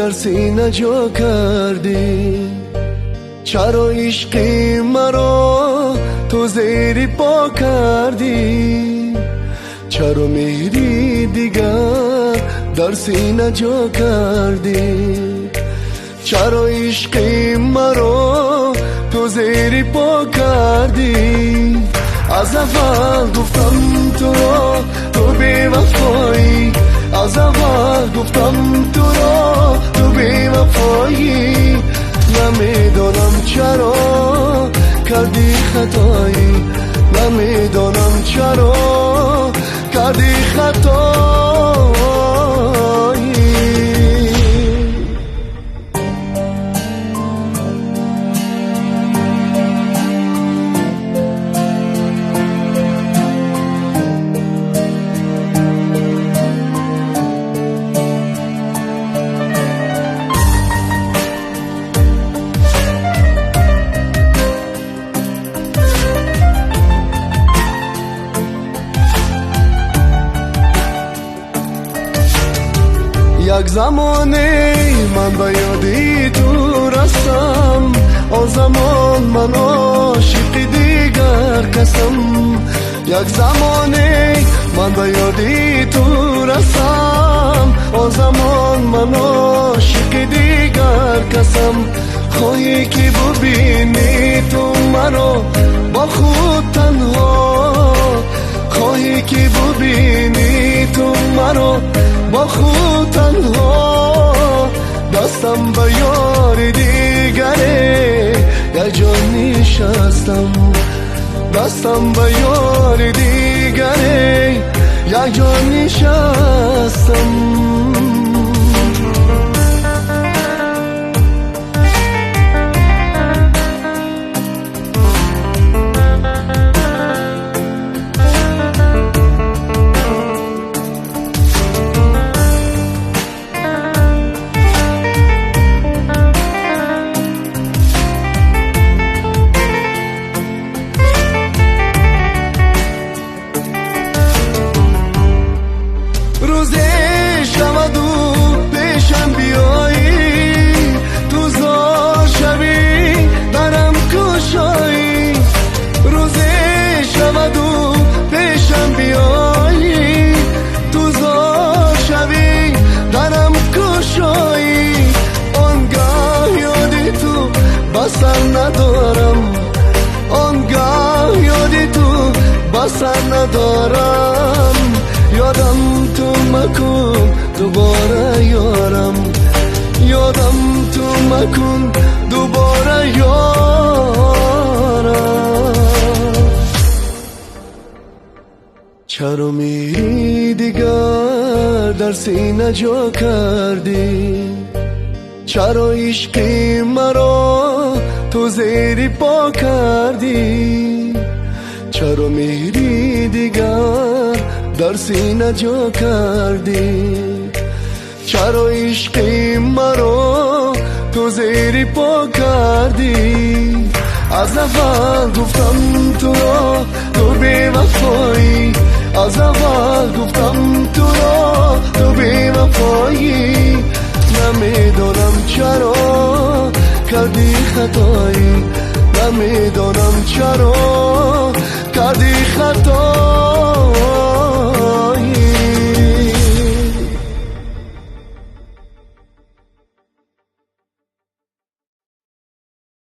در سینه جا کردی؟ چرا عشقی مرا تو زیر پا کردی؟ چرا مهری دیگر در سینه جا کردی؟ چرا عشقی مرا تو زیر پا کردی؟ از اول گفتم تو را تو بی وفایی، از اول گفتم تو را تو بی وفایی. نمیدانم چرا کردی خطایی، نمیدانم چرا کردی خطایی. یک زمانی من به یادی تو رسم، آن زمان من عاشق دیگر کسم. یک زمانی من به یادی تو رسم، آن زمان من عاشق دیگر کسم. خواهی که ببینی تو مرا با خود تنها، خواهی که ببینی تو مرا با خود تنها. دستم به یار دیگره یک جا نشستم، دستم به یار دیگره یک جا نشستم. بسر ندارم آنگاه یادی تو بسر ندارم. یادم تو مکن دوباره یارم، یادم تو مکن دوباره یارم. چرا میری دیگر در سینه جا کردی؟ چرا عشقی مرا تو زیر پا کردی؟ چرا مهری دیگر در سینه جا کردی؟ چرا عشقی مرا تو زیر پا کردی؟ از اول گفتم تو را تو بی وفایی، از اول گفتم تو را تو بی وفایی. نمیدانم چرا کردی خطایی، نمیدانم چرا کردی خطایی.